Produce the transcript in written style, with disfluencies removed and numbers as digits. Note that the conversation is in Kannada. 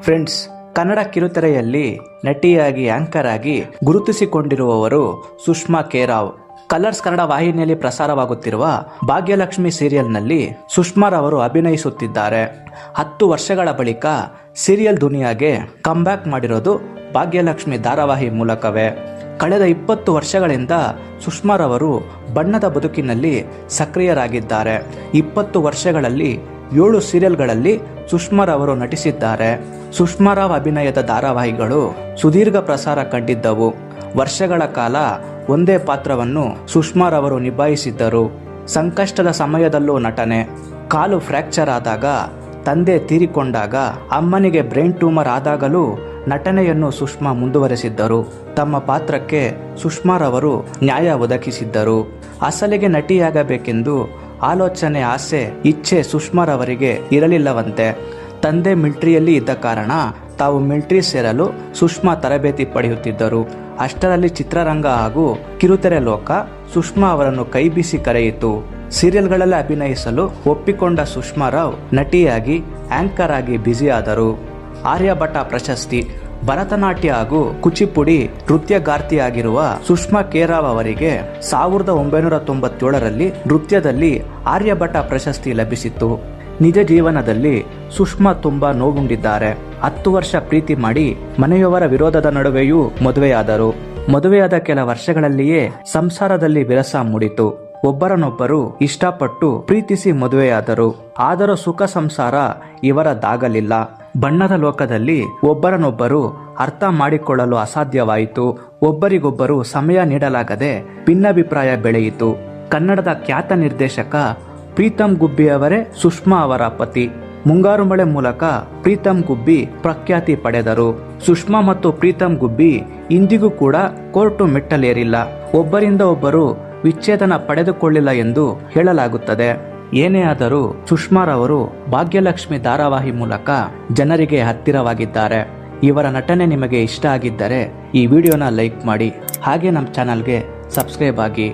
ಫ್ರೆಂಡ್ಸ್, ಕನ್ನಡ ಕಿರುತೆರೆಯಲ್ಲಿ ನಟಿಯಾಗಿ ಆಂಕರ್ ಆಗಿ ಗುರುತಿಸಿಕೊಂಡಿರುವವರು ಸುಷ್ಮಾ ಕೇರಾವ್. ಕಲರ್ಸ್ ಕನ್ನಡ ವಾಹಿನಿಯಲ್ಲಿ ಪ್ರಸಾರವಾಗುತ್ತಿರುವ ಭಾಗ್ಯಲಕ್ಷ್ಮಿ ಸೀರಿಯಲ್ನಲ್ಲಿ ಸುಷ್ಮಾರವರು ಅಭಿನಯಿಸುತ್ತಿದ್ದಾರೆ. 10 ವರ್ಷಗಳ ಬಳಿಕ ಸೀರಿಯಲ್ ದುನಿಯಾಗೆ ಕಮ್ಬ್ಯಾಕ್ ಮಾಡಿರೋದು ಭಾಗ್ಯಲಕ್ಷ್ಮಿ ಧಾರಾವಾಹಿ ಮೂಲಕವೇ. ಕಳೆದ 20 ವರ್ಷಗಳಿಂದ ಸುಷ್ಮಾರವರು ಬಣ್ಣದ ಬದುಕಿನಲ್ಲಿ ಸಕ್ರಿಯರಾಗಿದ್ದಾರೆ. 20 ವರ್ಷಗಳಲ್ಲಿ 7 ಸೀರಿಯಲ್ಗಳಲ್ಲಿ ಸುಷ್ಮಾರವರು ನಟಿಸಿದ್ದಾರೆ. ಸುಷ್ಮಾರಾವ್ ಅಭಿನಯದ ಧಾರಾವಾಹಿಗಳು ಸುದೀರ್ಘ ಪ್ರಸಾರ ಕಂಡಿದ್ದವು. ವರ್ಷಗಳ ಕಾಲ ಒಂದೇ ಪಾತ್ರವನ್ನು ಸುಷ್ಮಾರವರು ನಿಭಾಯಿಸಿದ್ದರು. ಸಂಕಷ್ಟದ ಸಮಯದಲ್ಲೂ ನಟನೆ, ಕಾಲು ಫ್ರ್ಯಾಕ್ಚರ್ ಆದಾಗ, ತಂದೆ ತೀರಿಕೊಂಡಾಗ, ಅಮ್ಮನಿಗೆ ಬ್ರೈನ್ ಟ್ಯೂಮರ್ ಆದಾಗಲೂ ನಟನೆಯನ್ನು ಸುಷ್ಮಾ ಮುಂದುವರೆಸಿದ್ದರು. ತಮ್ಮ ಪಾತ್ರಕ್ಕೆ ಸುಷ್ಮಾರವರು ನ್ಯಾಯ ಒದಗಿಸಿದ್ದರು. ಅಸಲಿಗೆ ನಟಿಯಾಗಬೇಕೆಂದು ಆಲೋಚನೆ, ಆಸೆ, ಇಚ್ಛೆ ಸುಷ್ಮಾರವರಿಗೆ ಇರಲಿಲ್ಲವಂತೆ. ತಂದೆ ಮಿಲಿಟರಿಯಲ್ಲಿ ಇದ್ದ ಕಾರಣ ತಾವು ಮಿಲಿಟರಿ ಸೇರಲು ಸುಷ್ಮಾ ತರಬೇತಿ ಪಡೆಯುತ್ತಿದ್ದರು. ಅಷ್ಟರಲ್ಲಿ ಚಿತ್ರರಂಗ ಹಾಗೂ ಕಿರುತೆರೆ ಲೋಕ ಸುಷ್ಮಾ ಅವರನ್ನು ಕೈಬೀಸಿ ಕರೆಯಿತು. ಸೀರಿಯಲ್ಗಳಲ್ಲಿ ಅಭಿನಯಿಸಲು ಒಪ್ಪಿಕೊಂಡ ಸುಷ್ಮಾರಾವ್ ನಟಿಯಾಗಿ ಆಂಕರ್ ಆಗಿ ಬ್ಯುಸಿಯಾದರು. ಆರ್ಯಭಟ ಪ್ರಶಸ್ತಿ, ಭರತನಾಟ್ಯ ಹಾಗೂ ಕುಚಿಪುಡಿ ನೃತ್ಯಗಾರ್ತಿಯಾಗಿರುವ ಸುಷ್ಮಾ ಕೇರಾವ್ ಅವರಿಗೆ 1997ರಲ್ಲಿ ನೃತ್ಯದಲ್ಲಿ ಆರ್ಯಭಟ ಪ್ರಶಸ್ತಿ ಲಭಿಸಿತ್ತು. ನಿಜ ಜೀವನದಲ್ಲಿ ಸುಷ್ಮಾ ತುಂಬಾ ನೋವುಂಡಿದ್ದಾರೆ. 10 ವರ್ಷ ಪ್ರೀತಿ ಮಾಡಿ ಮನೆಯವರ ವಿರೋಧದ ನಡುವೆಯೂ ಮದುವೆಯಾದರು. ಮದುವೆಯಾದ ಕೆಲ ವರ್ಷಗಳಲ್ಲಿಯೇ ಸಂಸಾರದಲ್ಲಿ ವಿರಸ ಮೂಡಿತು. ಒಬ್ಬರನ್ನೊಬ್ಬರು ಇಷ್ಟಪಟ್ಟು ಪ್ರೀತಿಸಿ ಮದುವೆಯಾದರು. ಆದರೂ ಸುಖ ಸಂಸಾರ ಇವರದಾಗಲಿಲ್ಲ. ಬಣ್ಣದ ಲೋಕದಲ್ಲಿ ಒಬ್ಬರನ್ನೊಬ್ಬರು ಅರ್ಥ ಮಾಡಿಕೊಳ್ಳಲು ಅಸಾಧ್ಯವಾಯಿತು. ಒಬ್ಬರಿಗೊಬ್ಬರು ಸಮಯ ನೀಡಲಾಗದೆ ಭಿನ್ನಾಭಿಪ್ರಾಯ ಬೆಳೆಯಿತು. ಕನ್ನಡದ ಖ್ಯಾತ ನಿರ್ದೇಶಕ ಪ್ರೀತಮ್ ಗುಬ್ಬಿ ಅವರೇ ಸುಷ್ಮಾ ಅವರ ಪತಿ. ಮುಂಗಾರು ಮಳೆ ಮೂಲಕ ಪ್ರೀತಮ್ ಗುಬ್ಬಿ ಪ್ರಖ್ಯಾತಿ ಪಡೆದರು. ಸುಷ್ಮಾ ಮತ್ತು ಪ್ರೀತಮ್ ಗುಬ್ಬಿ ಇಂದಿಗೂ ಕೂಡ ಕೋರ್ಟು ಮೆಟ್ಟಲೇರಿಲ್ಲ. ಒಬ್ಬರಿಂದ ಒಬ್ಬರು ವಿಚ್ಛೇದನ ಪಡೆದುಕೊಳ್ಳಿಲ್ಲ ಎಂದು ಹೇಳಲಾಗುತ್ತದೆ. ಏನೇ ಆದರೂ ಸುಷ್ಮಾರವರು ಭಾಗ್ಯಲಕ್ಷ್ಮಿ ಧಾರಾವಾಹಿ ಮೂಲಕ ಜನರಿಗೆ ಹತ್ತಿರವಾಗಿದ್ದಾರೆ. ಇವರ ನಟನೆ ನಿಮಗೆ ಇಷ್ಟ ಆಗಿದ್ದರೆ ಈ ವಿಡಿಯೋನ ಲೈಕ್ ಮಾಡಿ, ಹಾಗೆ ನಮ್ಮ ಚಾನಲ್ಗೆ ಸಬ್ಸ್ಕ್ರೈಬ್ ಆಗಿ.